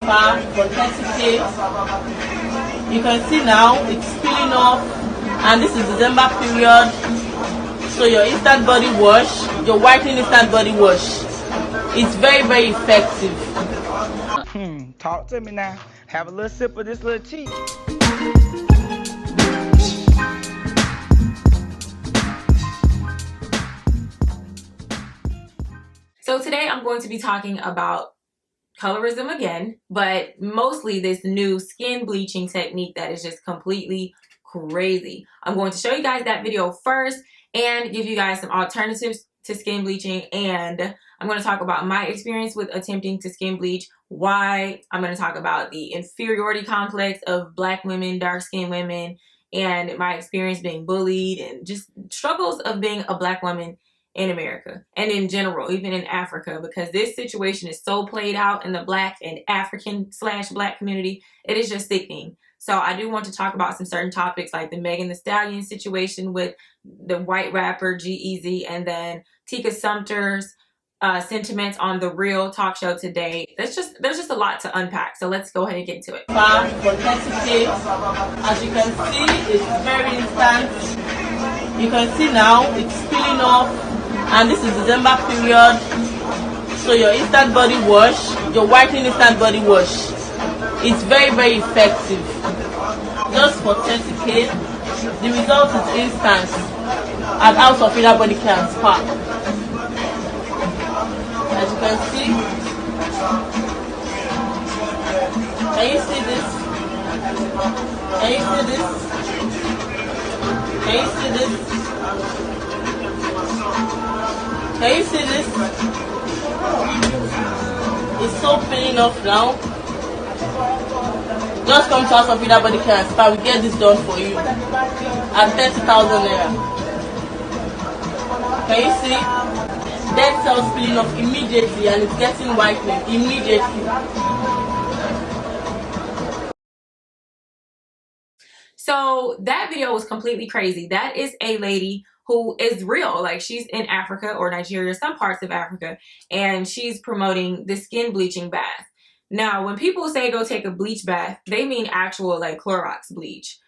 spa for 30K. You can see now it's peeling off, and this is December period. So your instant body wash, your whitening instant body wash, it's very, very effective. Talk to me now. Have a little sip of this little tea. So today I'm going to be talking about colorism again, but mostly this new skin bleaching technique that is just completely crazy. I'm going to show you guys that video first and give you guys some alternatives to skin bleaching, and I'm going to talk about my experience with attempting to skin bleach, why I'm going to talk about the inferiority complex of Black women, dark-skinned women, and my experience being bullied and just struggles of being a Black woman in America and in general, even in Africa, because this situation is so played out in the Black and African/Black community. It is just sickening. So I do want to talk about some certain topics like the Megan Thee Stallion situation with the white rapper G-Eazy, and then Tika Sumter's sentiments on The Real talk show today. There's just a lot to unpack. So let's go ahead and get into it. For 30K, as you can see, it's very instant. You can see now it's peeling off, and this is December period. So your instant body wash, your whitening instant body wash, it's very, very effective. Just for 30K, the result is instant at House of Inner Body Care and Spa. As you can see, can you see this? Can you see this? Can you see this? Can you see this? It's so peeling off now. Just come to House of Inner Body Care and Spa. We get this done for you at 30,000 naira. Can you see? Dead cells peeling off immediately, and it's getting whitening immediately. So that video was completely crazy. That is a lady who is real. Like, she's in Africa or Nigeria, some parts of Africa, and she's promoting the skin bleaching bath. Now, when people say go take a bleach bath, they mean actual like Clorox bleach.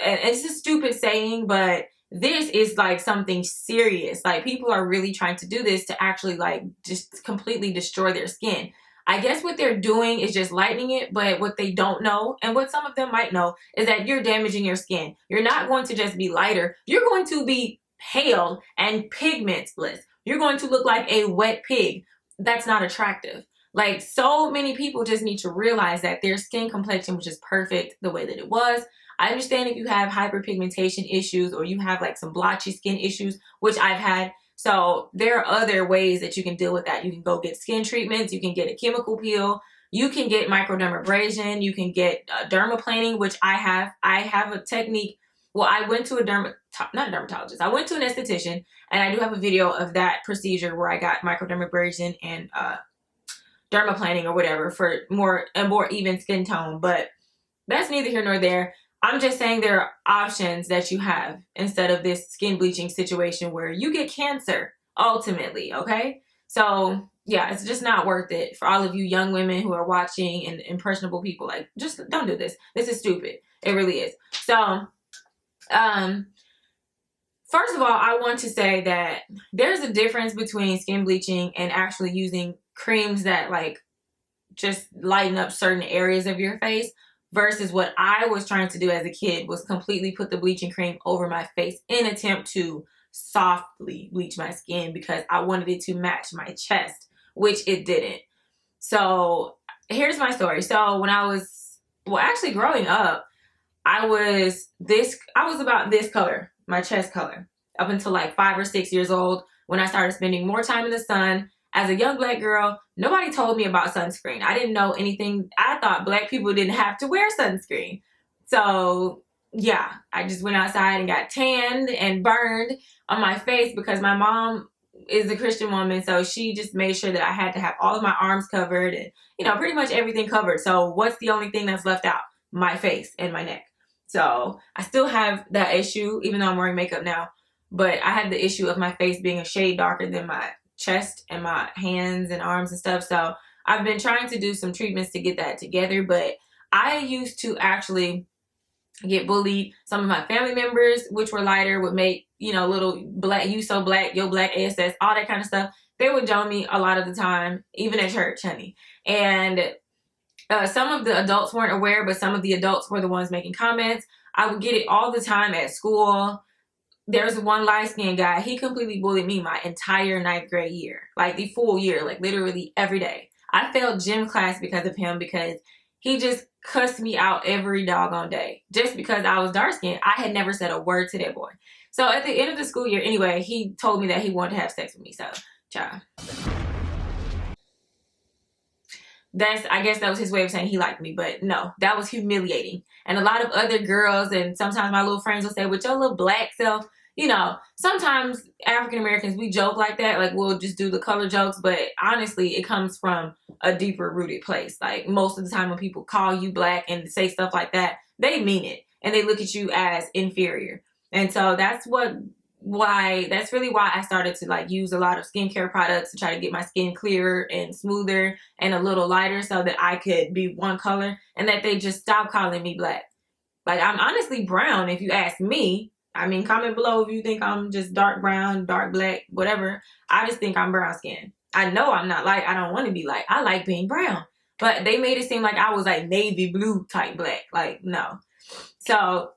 And it's a stupid saying, but this is like something serious. Like, people are really trying to do this to actually like just completely destroy their skin. I guess what they're doing is just lightening it, but what they don't know, and what some of them might know, is that you're damaging your skin. You're not going to just be lighter. You're going to be pale and pigmentless. You're going to look like a wet pig. That's not attractive. Like, so many people just need to realize that their skin complexion was just perfect the way that it was. I understand if you have hyperpigmentation issues or you have like some blotchy skin issues, which I've had. So there are other ways that you can deal with that. You can go get skin treatments. You can get a chemical peel. You can get microdermabrasion. You can get dermaplaning, which I have. I have a technique. Well, I went to a not a dermatologist. I went to an esthetician, and I do have a video of that procedure where I got microdermabrasion and dermaplaning or whatever for a more even skin tone. But that's neither here nor there. I'm just saying there are options that you have instead of this skin bleaching situation where you get cancer ultimately, okay? So yeah, it's just not worth it for all of you young women who are watching and impressionable people. Like, just don't do this. This is stupid. It really is. So first of all, I want to say that there's a difference between skin bleaching and actually using creams that like just lighten up certain areas of your face, versus what I was trying to do as a kid was completely put the bleaching cream over my face in an attempt to softly bleach my skin because I wanted it to match my chest, which it didn't. So here's my story. So when I was, well, actually growing up, I was about this color, my chest color, up until like 5 or 6 years old, when I started spending more time in the sun. As a young Black girl, nobody told me about sunscreen. I didn't know anything. I thought Black people didn't have to wear sunscreen. So yeah, I just went outside and got tanned and burned on my face because my mom is a Christian woman. So she just made sure that I had to have all of my arms covered and, you know, pretty much everything covered. So what's the only thing that's left out? My face and my neck. So I still have that issue, even though I'm wearing makeup now. But I had the issue of my face being a shade darker than my chest and my hands and arms and stuff. So I've been trying to do some treatments to get that together, but I used to actually get bullied. Some of my family members, which were lighter, would make, you know, little black, you so black, yo black ASS, all that kind of stuff. They would join me a lot of the time, even at church, honey. And some of the adults weren't aware, but some of the adults were the ones making comments. I would get it all the time at school. There's one light-skinned guy. He completely bullied me my entire 9th grade year. Like the full year, like literally every day. I failed gym class because of him, because he just cussed me out every doggone day. Just because I was dark-skinned. I had never said a word to that boy. So at the end of the school year, anyway, he told me that he wanted to have sex with me. So, child. I guess that was his way of saying he liked me, but no, that was humiliating. And a lot of other girls and sometimes my little friends will say, with your little black self, you know, sometimes African Americans, we joke like that, like we'll just do the color jokes, but honestly, it comes from a deeper rooted place. Like most of the time when people call you black and say stuff like that, they mean it and they look at you as inferior. And so that's really why I started to like use a lot of skincare products to try to get my skin clearer and smoother and a little lighter so that I could be one color and that they just stop calling me black. Like I'm honestly brown if you ask me. I mean, comment below if you think I'm just dark brown, dark black, whatever. I just think I'm brown skin. I know I'm not light. I don't want to be light. I like being brown. But they made it seem like I was like navy blue type black. Like, no. So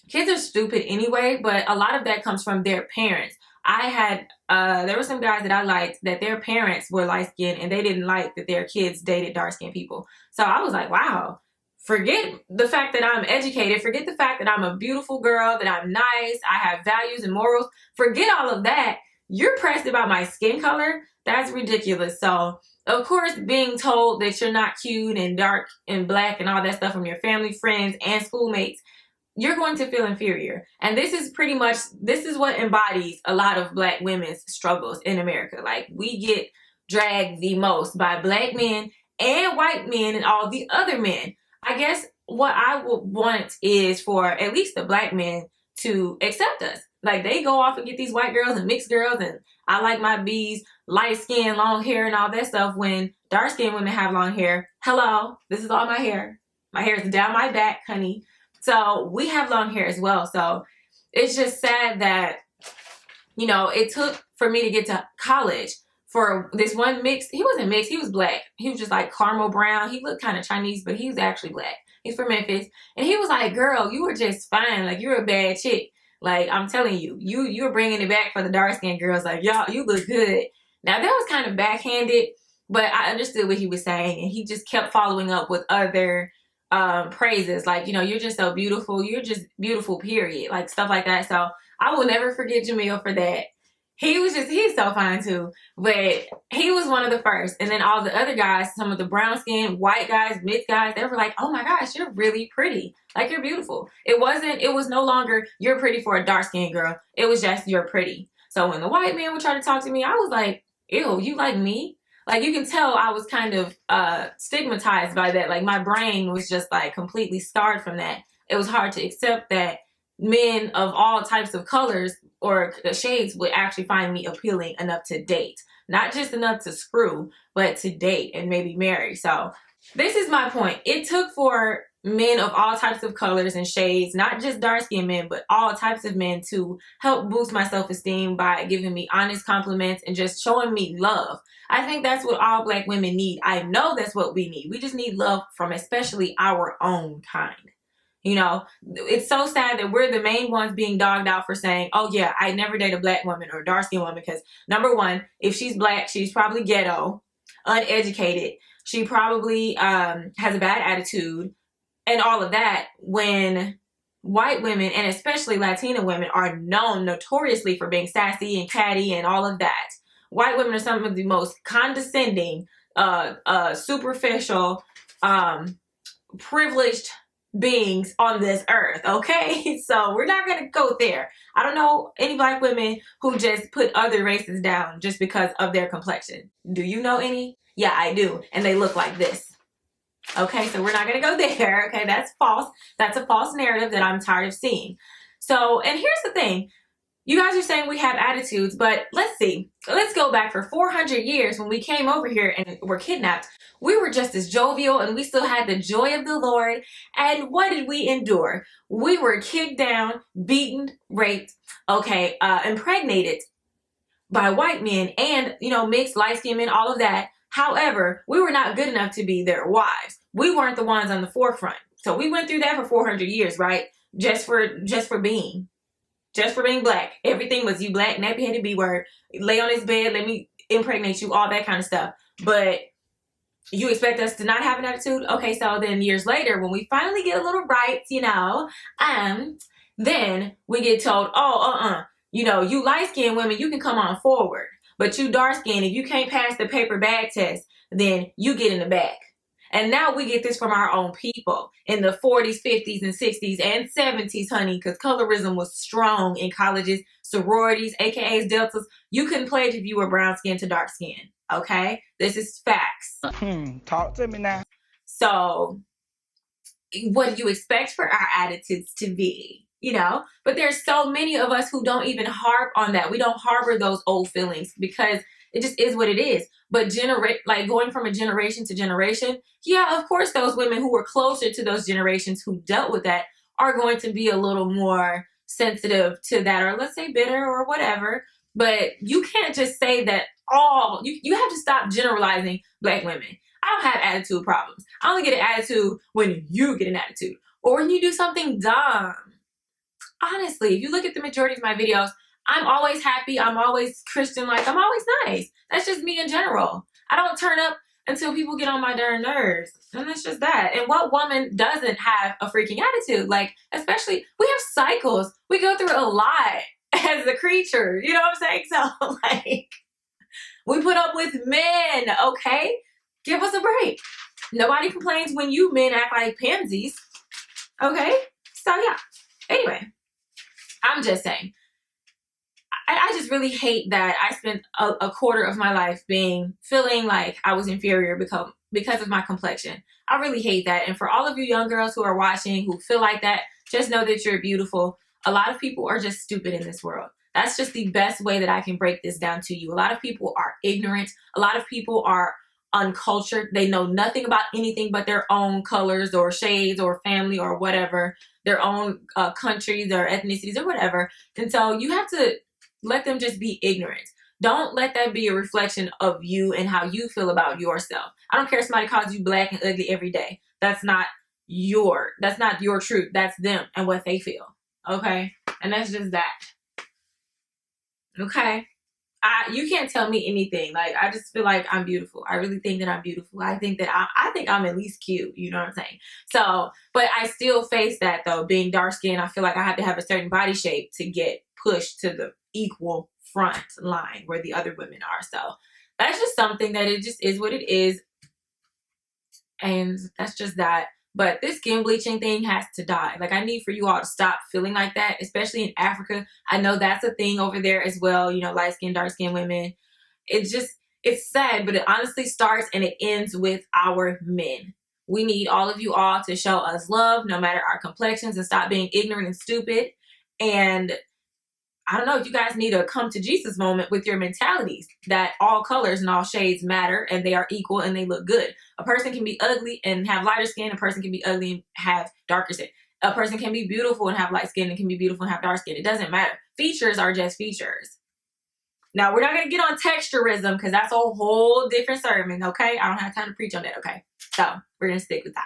kids are stupid anyway, but a lot of that comes from their parents. There were some guys that I liked that their parents were light skinned and they didn't like that their kids dated dark skinned people. So I was like, wow, forget the fact that I'm educated. Forget the fact that I'm a beautiful girl, that I'm nice. I have values and morals. Forget all of that. You're pressed about my skin color. That's ridiculous. So of course, being told that you're not cute and dark and black and all that stuff from your family, friends, and schoolmates, you're going to feel inferior. And this is what embodies a lot of black women's struggles in America. Like we get dragged the most by black men and white men and all the other men. I guess what I would want is for at least the black men to accept us. Like they go off and get these white girls and mixed girls and I like my B's, light skin, long hair and all that stuff, when dark skinned women have long hair. Hello, this is all my hair. My hair is down my back, honey. So we have long hair as well. So it's just sad that, you know, it took for me to get to college for this one mixed. He wasn't mixed. He was black. He was just like caramel brown. He looked kind of Chinese, but he was actually black. He's from Memphis. And he was like, girl, you were just fine. Like, you're a bad chick. Like, I'm telling you, you're bringing it back for the dark skinned girls. Like, y'all, you look good. Now, that was kind of backhanded, but I understood what he was saying. And he just kept following up with other praises, like, you know, you're just so beautiful, you're just beautiful, period, like stuff like that. So I will never forget Jamil for that. He's so fine too, but he was one of the first. And then all the other guys, some of the brown skin, white guys, mixed guys, they were like, oh my gosh, you're really pretty, like you're beautiful. It was no longer you're pretty for a dark skinned girl, it was just you're pretty. So when the white man would try to talk to me, I was like, ew, you like me? Like, you can tell I was kind of stigmatized by that. Like, my brain was just, like, completely scarred from that. It was hard to accept that men of all types of colors or shades would actually find me appealing enough to date. Not just enough to screw, but to date and maybe marry. So, this is my point. It took for men of all types of colors and shades, not just dark-skinned men, but all types of men, to help boost my self-esteem by giving me honest compliments and just showing me love. I think that's what all black women need. I know that's what we need. We just need love from especially our own kind. You know, it's so sad that we're the main ones being dogged out for saying, oh yeah, I never date a black woman or a dark-skinned woman, because number one, if she's black, she's probably ghetto, uneducated. She probably has a bad attitude and all of that, when white women, and especially Latina women, are known notoriously for being sassy and catty and all of that. White women are some of the most condescending, superficial, privileged beings on this earth, okay? So we're not gonna go there. I don't know any black women who just put other races down just because of their complexion. Do you know any? Yeah, I do. And they look like this. Okay, so we're not going to go there. Okay, that's false. That's a false narrative that I'm tired of seeing. So, and here's the thing. You guys are saying we have attitudes, but let's see. Let's go back for 400 years when we came over here and were kidnapped. We were just as jovial and we still had the joy of the Lord. And what did we endure? We were kicked down, beaten, raped, impregnated by white men and, mixed light-skinned men, all of that. However, we were not good enough to be their wives. We weren't the ones on the forefront. So we went through that for 400 years, right? Just for being black. Everything was you black, nappy-headed B-word, lay on this bed, let me impregnate you, all that kind of stuff. But you expect us to not have an attitude? Okay, so then years later, when we finally get a little rights, then we get told, you light-skinned women, you can come on forward. But you dark-skinned, if you can't pass the paper bag test, then you get in the back. And now we get this from our own people in the 40s, 50s, and 60s, and 70s, honey, because colorism was strong in colleges, sororities, AKAs, deltas. You couldn't pledge if you were brown skin to dark skin, okay? This is facts. Talk to me now. So what do you expect for our attitudes to be? But there's so many of us who don't even harp on that. We don't harbor those old feelings because it just is what it is. But going from a generation to generation, yeah, of course, those women who were closer to those generations who dealt with that are going to be a little more sensitive to that, or let's say bitter or whatever. But you can't just say that you have to stop generalizing black women. I don't have attitude problems. I only get an attitude when you get an attitude or when you do something dumb. Honestly, if you look at the majority of my videos, I'm always happy. I'm always Christian-like. I'm always nice. That's just me in general. I don't turn up until people get on my darn nerves. And that's just that. And what woman doesn't have a freaking attitude? Like, especially, we have cycles. We go through a lot as a creature. You know what I'm saying? So, we put up with men, okay? Give us a break. Nobody complains when you men act like pansies. Okay? So, yeah. Anyway, I'm just saying. I just really hate that I spent a quarter of my life feeling like I was inferior because of my complexion. I really hate that. And for all of you young girls who are watching who feel like that, just know that you're beautiful. A lot of people are just stupid in this world. That's just the best way that I can break this down to you. A lot of people are ignorant. A lot of people are uncultured. They know nothing about anything but their own colors or shades or family or whatever, their own countries or ethnicities or whatever. And so you have to let them just be ignorant. Don't let that be a reflection of you and how you feel about yourself. I don't care if somebody calls you black and ugly every day. That's not your truth. That's them and what they feel. Okay? And that's just that. Okay? You can't tell me anything. Like, I just feel like I'm beautiful. I really think that I'm beautiful. I think I'm at least cute. You know what I'm saying? So, but I still face that though. Being dark skinned, I feel like I have to have a certain body shape to get pushed to the equal front line where the other women are. So that's just something that it just is what it is. And that's just that. But this skin bleaching thing has to die. Like, I need for you all to stop feeling like that, especially in Africa. I know that's a thing over there as well. Light skin, dark skin women. It's sad, but it honestly starts and it ends with our men. We need all of you all to show us love, no matter our complexions, and stop being ignorant and stupid. And I don't know, you guys need a come to Jesus moment with your mentalities that all colors and all shades matter and they are equal and they look good. A person can be ugly and have lighter skin. A person can be ugly and have darker skin. A person can be beautiful and have light skin and can be beautiful and have dark skin. It doesn't matter. Features are just features. Now, we're not going to get on texturism because that's a whole different sermon, okay? I don't have time to preach on that, okay? So we're going to stick with that.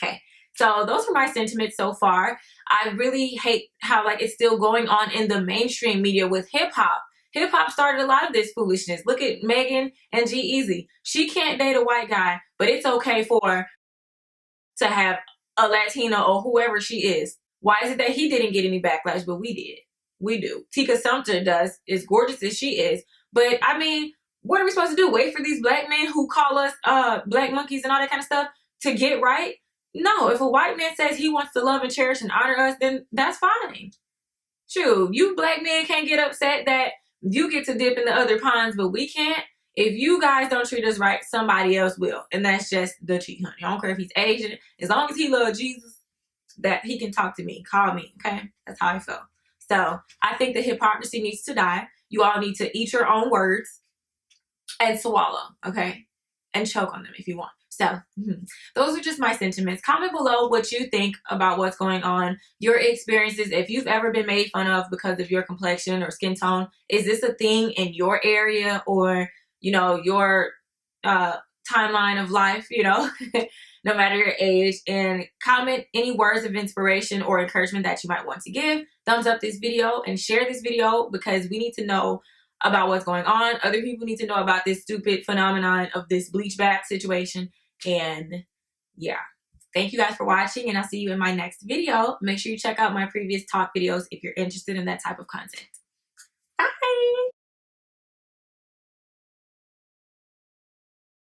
Okay. So those are my sentiments so far. I really hate how it's still going on in the mainstream media with hip hop. Hip hop started a lot of this foolishness. Look at Megan and G-Eazy. She can't date a white guy, but it's okay for her to have a Latina or whoever she is. Why is it that he didn't get any backlash, but we did? We do. Tika Sumter does, as gorgeous as she is. But I mean, what are we supposed to do? Wait for these black men who call us black monkeys and all that kind of stuff to get right? No, if a white man says he wants to love and cherish and honor us, then that's fine. Shoot, you black men can't get upset that you get to dip in the other ponds, but we can't. If you guys don't treat us right, somebody else will. And that's just the tea, honey. I don't care if he's Asian. As long as he loves Jesus, that he can talk to me, call me, okay? That's how I feel. So I think the hypocrisy needs to die. You all need to eat your own words and swallow, okay? And choke on them if you want. So those are just my sentiments. Comment below what you think about what's going on, your experiences. If you've ever been made fun of because of your complexion or skin tone, is this a thing in your area or, you know, your timeline of life, you know, no matter your age? And comment any words of inspiration or encouragement that you might want to give. Thumbs up this video and share this video, because we need to know about what's going on. Other people need to know about this stupid phenomenon of this bleach bath situation. And yeah, thank you guys for watching, and I'll see you in my next video. Make sure you check out my previous talk videos if you're interested in that type of content. Bye.